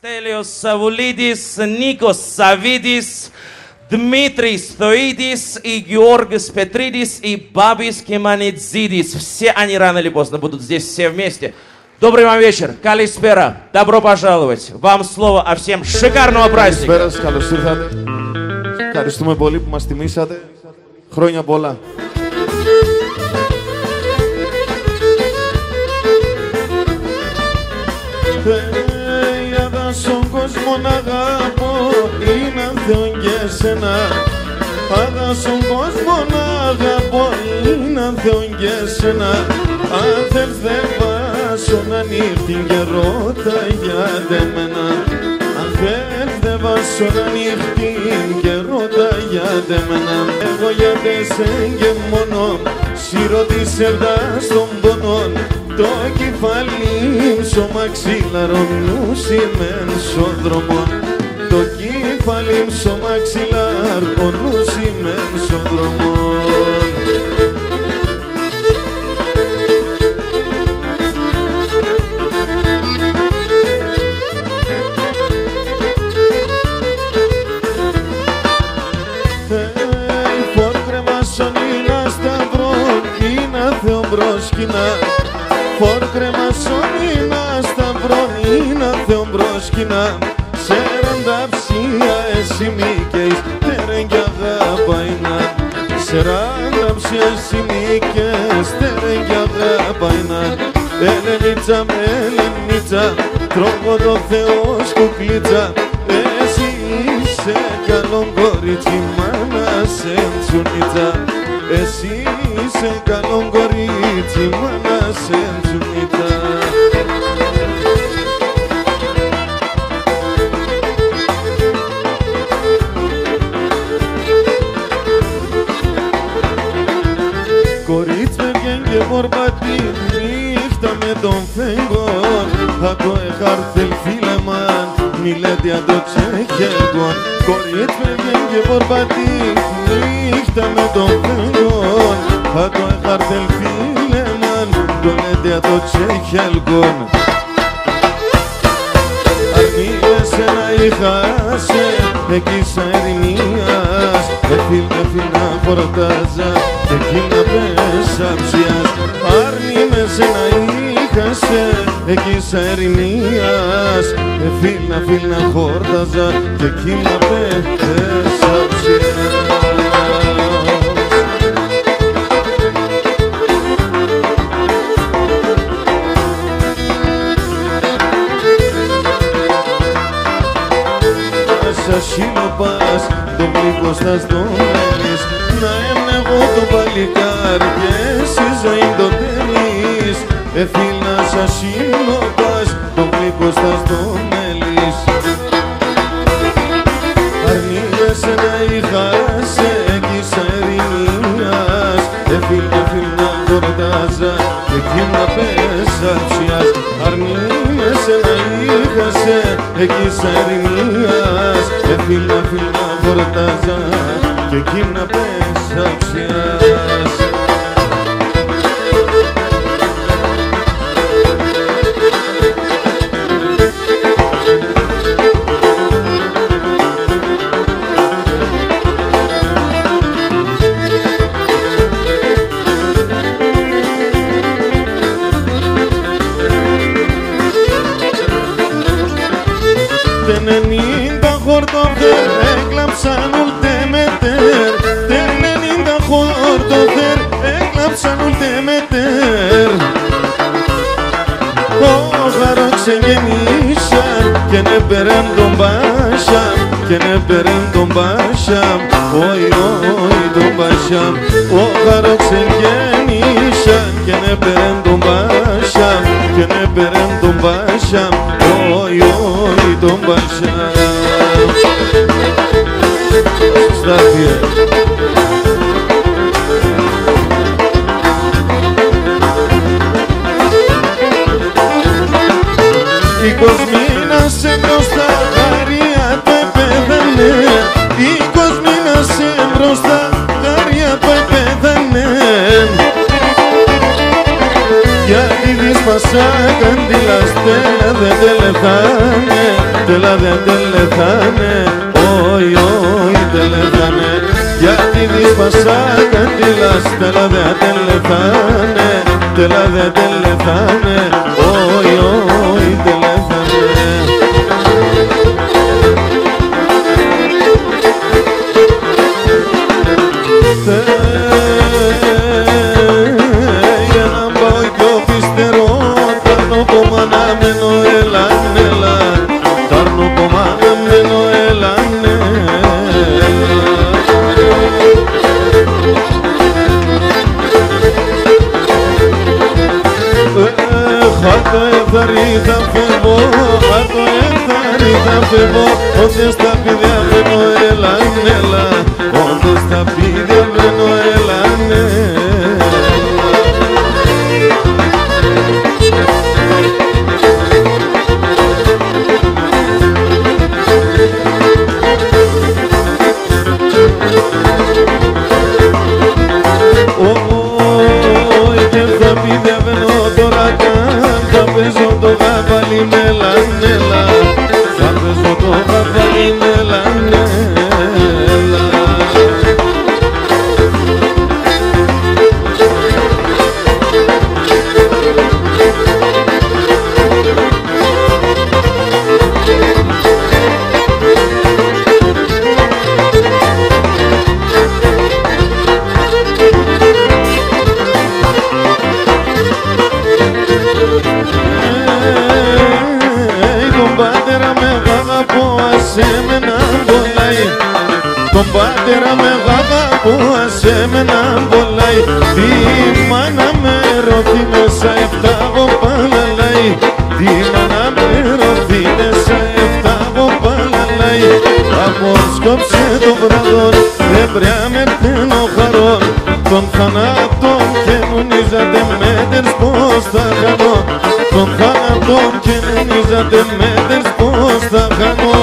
Στέλιος Σαβουλίδης, Νίκος Σαβίδης, Дмитрий Стоидис и Георгис Петридис и Бабис Кеманидзидис. Все они рано или поздно будут здесь все вместе. Добрый вам вечер. Калиспера. Добро пожаловать. Вам слово, а всем шикарного праздника. Καλησπέρα, καλώς ήρθατε. Ευχαριστούμε πολύ που μας τιμήσατε. Χρόνια πολλά. Για στον κόσμο να αγαπώ, είναι Θεό και σένα. Πάντα στον κόσμο να αγαπώ, είναι Θεό και σένα. Αν θες δεν βάσω να νύχτην και ρώτα για εμένα. Αν θες δεν βάσω να νύχτην και ρώτα για εμένα. Εγώ για τέσσερ και μόνο, σύρω της ερδάς των πονών. Το κεφάλι στο μαξίλαρο νους είμαι στον δρόμο. Το κεφάλι στο μαξίλαρο νους είμαι στον δρόμο. Φόρκρεμα στον είναι σταυρόν, είναι Θεό μπροσκινά. Φόρκρεμα στον είναι σταυρόν, είναι Θεό μπροσκινά. Σέραντα ψία εσύ μήκες, τέρεν κι αγαπαϊνά. Σέραντα ψία εσύ μήκες, τέρεν κι αγαπαϊνά. Ελενίτσα με Ελενίτσα, τρώγω το Θεός κουκλίτσα. Εσύ είσαι καλό κορίτσι, μάνα σε τσουνίτσα. Εσύ είσαι καλό κορίτσι, μάνα σε τσουνίτσα. Κορίτσι με βγαίνει και μορπατή, νύχτα με τον φεγγόν. Από εχάρθελ φίλεμαν, μιλέτε αν το τσέχελγον. Κορίτσι με βγαίνει και μορπατή, νύχτα με τον φεγγόν. Από εχάρθελ φίλεμαν, μιλέτε αν το τσέχελγον. Αρνείλεσαι να είχασε, εκεί σαν ερημίας. Εφίλ να χορτάζα, εκεί να πέσα ψιάς. Αρνείλεσαι να είχασε, εκεί σαν ερημίας. Εφίλ να χορτάζα, και εκεί να πέσα ψιάς. Σιλοπάς, το γλυκό στα στομέλης. Να έμνε εγώ το παλικάρι και εσύ ζωή το τέλεις. Εφίλνα σας σιλοπάς, το γλυκό στα στομέλης. Αρνείλεσαι να είχασε, εκεί σαν ερημίας. Εφίλνα χορτάζα, και εκεί να πέσα ψιάς. Αρνείλεσαι να είχασε, εκεί σαν ερημίας. Εφίλνα χορτάζα, και εκεί να πέσα ψιάς. Τενενήντα χορτοφέρ, έκλαψαν ούλτε μετέρ. Τενενήντα χορτοφέρ, έκλαψαν ούλτε μετέρ. Ο χαρόξ εγεννήσαν, και νεπερέν τον Πάσαμ, και νεπερέν τον Πάσαμ. Όι, όι τον Πάσαμ. Ο χαρόξ εγεννήσαν, και νεπερέν τον Πάσαμ, και νεπερέν τον Πάσαμ. Όι, όι τον Πάσαμ. Στάθιε. Η κοσμίνα σε μπροστά, χαρία το επέθανε. Η κοσμίνα σε μπροστά, χαρία το επέθανε. Γιατί δεις πασά καντήλα στέλνε δεν τελεθάνε. τελάδε τελεθάνε, όι, όι, τελεθάνε. Γιατί δίσπασα καντήλας, τελάδε τελεθάνε, τελάδε τελεθάνε, όι, όι, τελεθάνε. Για να πάω κι ο πιστερό, τάρνω κόμμα να μένω, έλαν, έλαν, τάρνω κόμμα να μένω, έλαν, χάτω εθαρή θα φεύγω, χάτω εθαρή θα φεύγω, όντες στα πηδιά μένω, έλαν, έλαν, όντες στα πηδιά μένω, έλαν, και θα πηδιά μένω τώρα καν, θα παίζω το γαβαλί μελανέλα, θα παίζω το γαβαλί μελανέλα. Τον πατέρα με αγαπώ, ασέμενα μπολάει. Τη μάνα με ρωθεί μέσα εφτάγω παλαλάει. Τη μάνα με ρωθεί μέσα εφτάγω παλαλάει. Αποσκόψε το βραδόν, δεν πρέμερθεν ο χαρόν. Τον θανάτων και νονίζατε μέτερς πως θα χανώ. Τον θανάτων και νονίζατε μέτερς πως θα χανώ.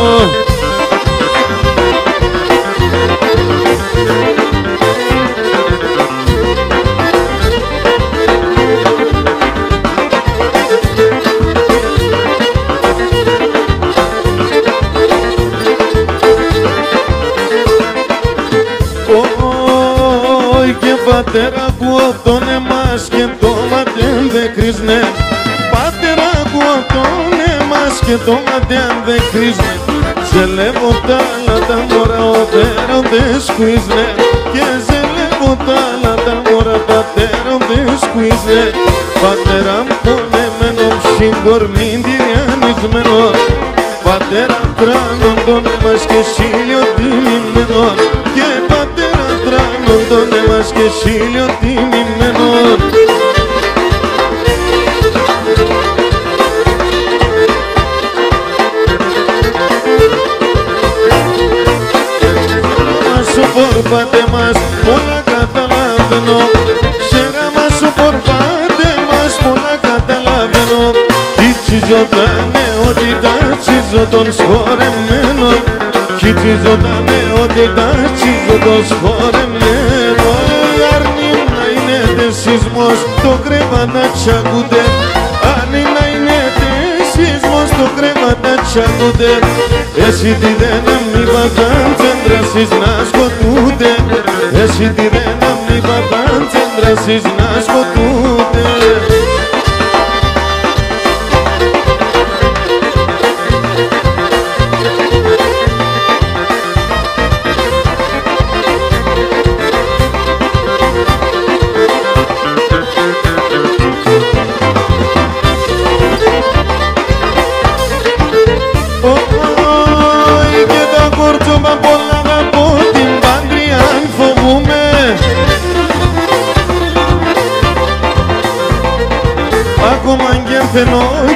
Πατέρα ακούω τον εμάς και το ματιάν δεν κρίσνε. Πατέρα ακούω τον εμάς και το ματιάν δεν κρίσνε. Ζελεύω τα άλλα τα μωρά οτέροντες σκουίσνε. Και ζελεύω τα άλλα τα μωρά πατέροντες σκουίσνε. Πατέρα μου πονεμένο ψυγκορμήν τυριανισμένο. Πατέρα τράνον τον εμάς και σίλιο τιμημένο. Και πατέρα τράνον τον εμάς και σίλιο τιμημένο. Σου φορπάτε μας, πολλά καταλαβαίνω. Σε γάμα σου φορπάτε μας, πολλά καταλαβαίνω. Τι τσιζότανε ότι τα τσιζω τον σχορεμένο. Τι τσιζότανε ότι τα τσιζω τον σχορεμένο. Αρνή να είναι σεισμός, το κρέμα να τσακούτε. Αρνή να είναι σεισμός, το κρέμα να τσακούτε. Εσύ τι δεν αμνή βαγάν τσέντρασης να σκοτούτε. Εσύ τι δεν αμνή βαγάν τσέντρασης να σκοτούτε. Ακόμα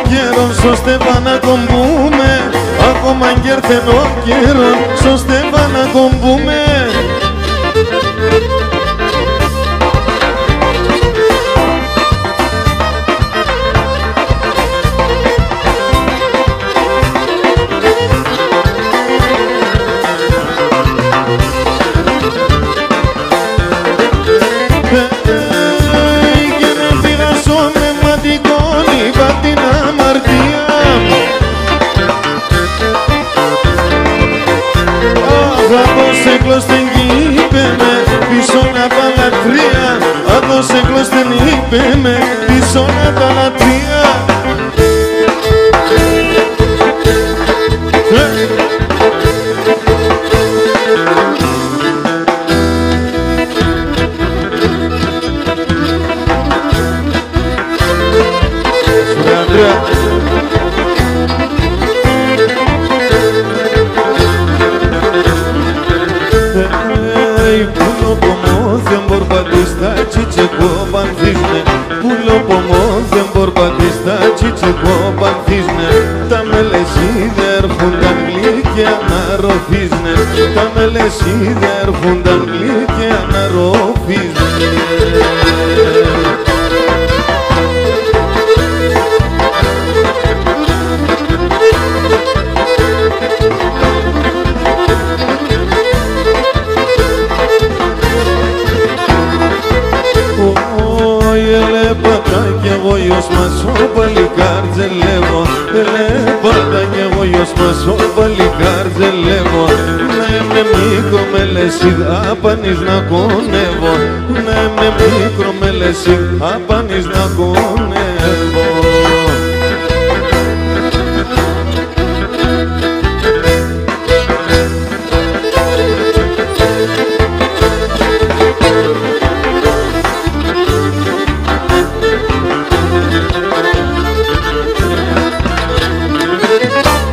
καιρόν στο Στέφανα κομπούμε. Ακόμα καιρόν στο Στέφανα κομπούμε. ελευθερία. Άδωσε γλώσσεν είπε με της όλα τα λατρεία. Τα μελεσίδια έρχονταν γλυκιά να ροφίζνε. Τα μελεσίδια έρχονταν γλυκιά να ροφίζνε. Ελέπατα κι εγώ γιος μας ο παλικάρτζελεύω. Ελέπατα κι εγώ γιος μας ο παλικάρτζελεύω. Ναι με μικρό μελεσίδα απανείς να κονεύω. Ναι με μικρό μελεσίδα απανείς να κονεύω.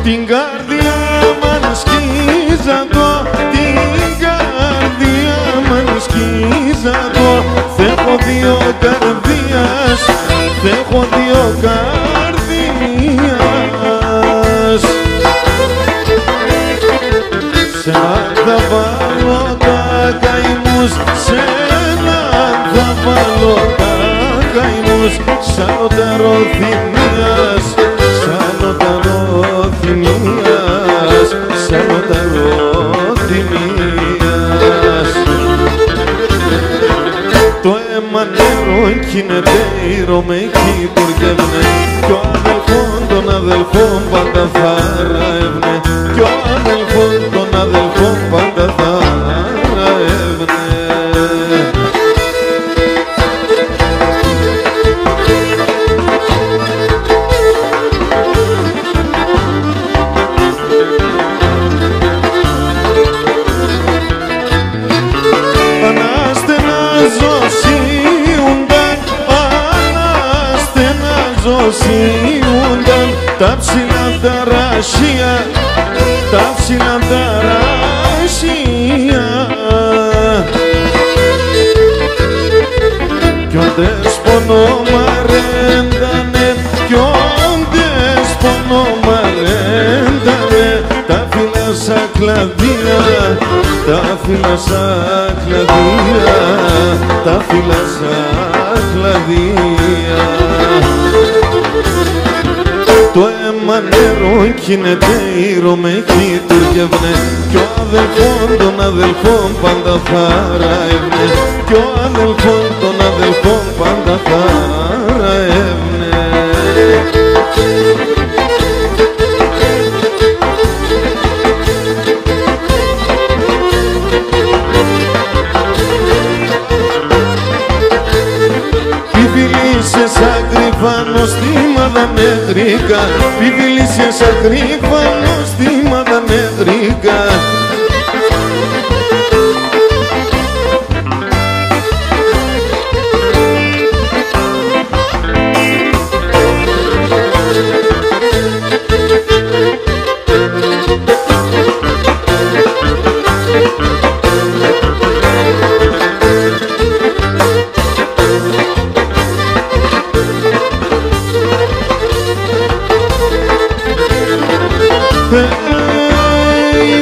Την καρδιά μ' σκίζατο, την καρδιά μ' σκίζατο. Θ' έχω δύο καρδίας, θ' έχω δύο καρδίας. Σε έναν θα βάλω τα καημούς, σε έναν θα βάλω τα καημούς. Σαν ο ταροθυμίας, σαν ο ταροθυμίας, σαν ο ταροθυμίας. Το αίμα νερό κινεται, η Ρωμαϊκή τουρκεύνε. Κι ο αδελφόν των αδελφών πάντα θα ραεύνε. Κι ο αδελφόν των αδελφών πάντα θα ραεύνε. Αναστεναζωσιούνταν τα ψηλά τα ράσια, τα ψηλά τα ράσια. Κι ο δεσπονομαρέντανε, κι ο δεσπονομαρέντανε. Τα φύλλα σαν κλαδία, τα φύλλα σαν κλαδία, τα φύλλα σαν κλαδία. Το αίμα νερό κινεται, η Ρωμαϊκή τουρκεύνε. Κι ο αδελφόν των αδελφών πάντα θα ραεύνε. Κι ο αδελφόν των αδελφών πάντα θα ραεύνε. Πιβιλίσες αγρυφάνο στη μαδανέδρικα, πιβιλίσες αγρυφάνο στη μαδανέδρικα.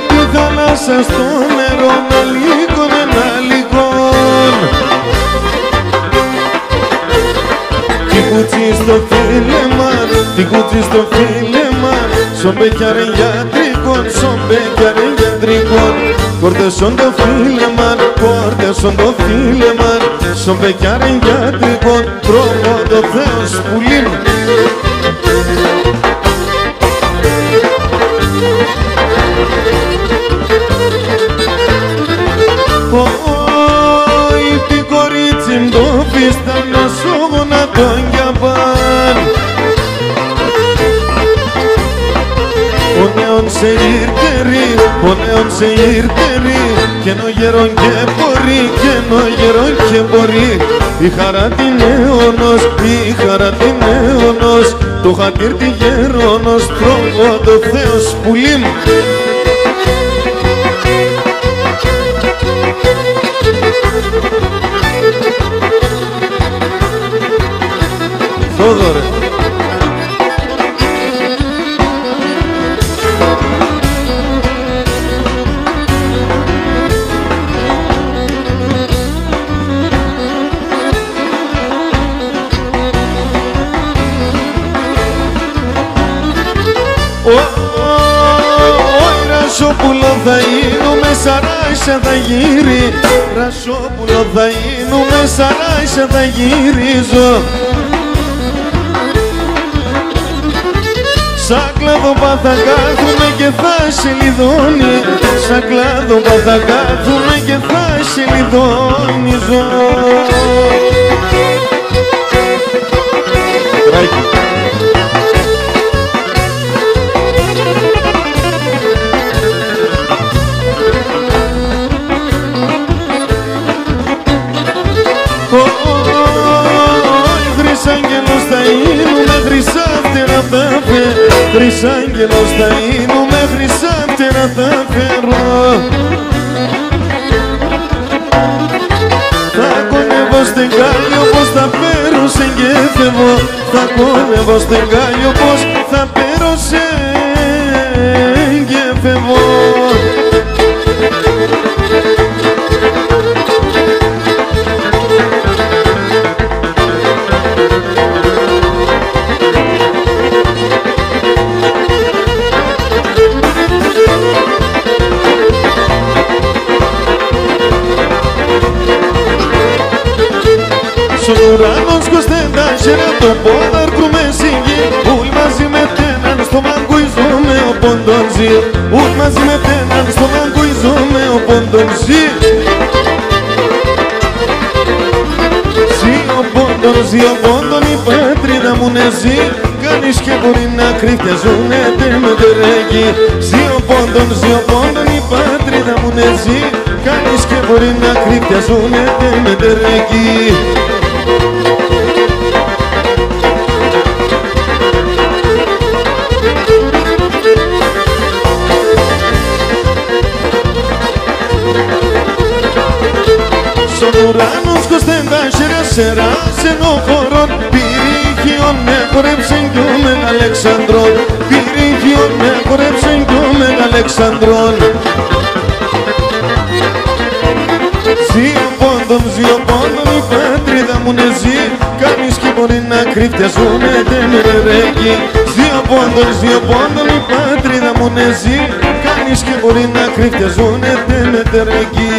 Τη θάλασσα στο νερό να λύκον, να λύκον. Την κουτσί στο φίλεμαν, την κουτσί στο φίλεμαν. Σον πεκιάρεν γιατρικόν, σον πεκιάρεν γιατρικόν. Κορτεσόν το φίλεμαν, κορτεσόν το φίλεμαν. Σον πεκιάρεν γιατρικόν, τρόπο το Θεός πουλήν. Η πικορία σε ήρτερη, ο νέον σε ήρτερη, και ενώ γερόν και μπορεί, και ενώ γερόν και μπορεί. Η χαρά την αιώνος, η χαρά την αιώνος, το χατήρ τη γερόνος, τρόπο το Θεός πουλί μου. Θόδωρε. Ρασόπουλο θα γίνουμε, σαράισα θα γύρει. Ρασόπουλο θα γίνουμε, σαράισα θα γυρίζω. Σαν κλάδο θα κάθουμε και θα σε λιδώνει. Σαν κλάδο θα κάθουμε και θα σε λιδώνιζω. Χρυσάγγελος θα γίνουμε, χρυσά φτερά θα φέρω. Χρυσάγγελος θα γίνουμε, χρυσά φτερά θα φέρω. Θα κονεύω στεγγάλιο πως θα φέρω σε γέφευο. Θα κονεύω στεγγάλιο πως θα φέρω σε γέφευο. Στον ουρανό σκοστέντα χέρα το πόδαρκου με σιγή. Ούλ μαζί με τέναν στο μαγκουιζούμε ο πόντον ζει. Ούλ μαζί με τέναν στο μαγκουιζούμε ο πόντον ζει. Ζει ο πόντον, ζει ο πόντον, η πατρίδα μου ναι ζει. Κανείς και μπορεί να κρυφτιαζούνεται με τερέγγι. Ζει ο πόντον, η πατρίδα μου ναι ζει. Κανείς και μπορεί να κρυφτιαζούνεται με τερέγγι. Στον ουρανό σκοστέντα χέρια σερά σενοχωρών. Πυρίχιον με χορέψεν κι ο Μεγαλεξανδρών. Πυρίχιον με χορέψεν κι ο Μεγαλεξανδρών. Ζει ο πόντον, η πατρίδα μου ναι ζει. Κανείς και μπορεί να κρυφτιαζούνεται με ρέγγι. Ζει ο πόντον, η πατρίδα μου ναι ζει. Κανείς και μπορεί να κρυφτιαζούνεται με τερέγγι.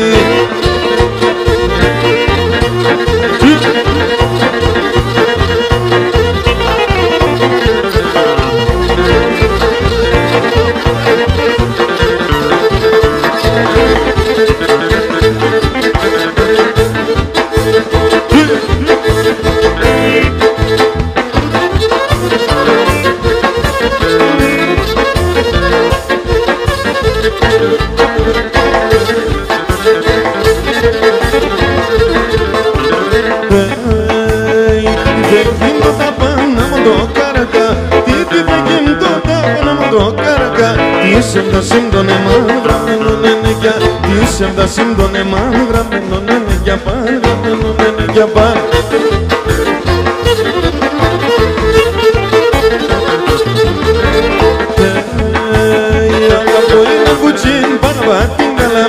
Τίσεμτα σύντονε μαύρα μένωνε για. Τίσεμτα σύντονε μαύρα μένωνε για πάρα, μένωνε για πάρα. Αγαπώ είναι κουτσίν παραβατήγκαλα.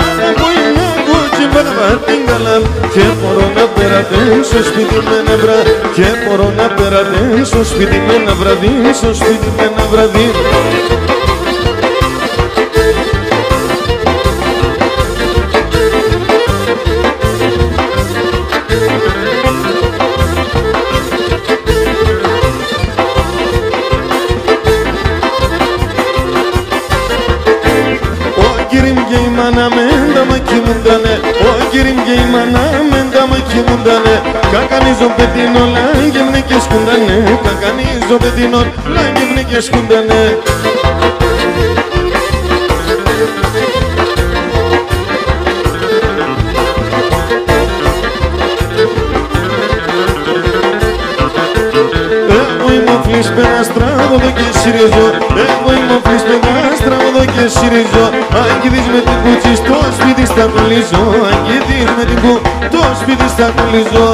Αγαπώ είναι κουτσίν παραβατήγκαλα. Και μπορώ να περατένσω σπίτι με ένα βράδυ. Και μπορώ να περατένσω σπίτι με ένα βράδυ. Στο σπίτι με ένα βράδυ. Κακανίζω πετίνο, λάγγευνε και σκούντανε. Κακανίζω πετίνο, λάγγευνε και σκούντανε. τραγουδώ και σιριζώ. Αν κοιτείς με την κουτσί στο σπίτι στα κολλήσω. Αν κοιτείς με την κουτσί στο σπίτι στα κολλήσω.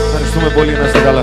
Ευχαριστούμε πολύ, να είστε καλά.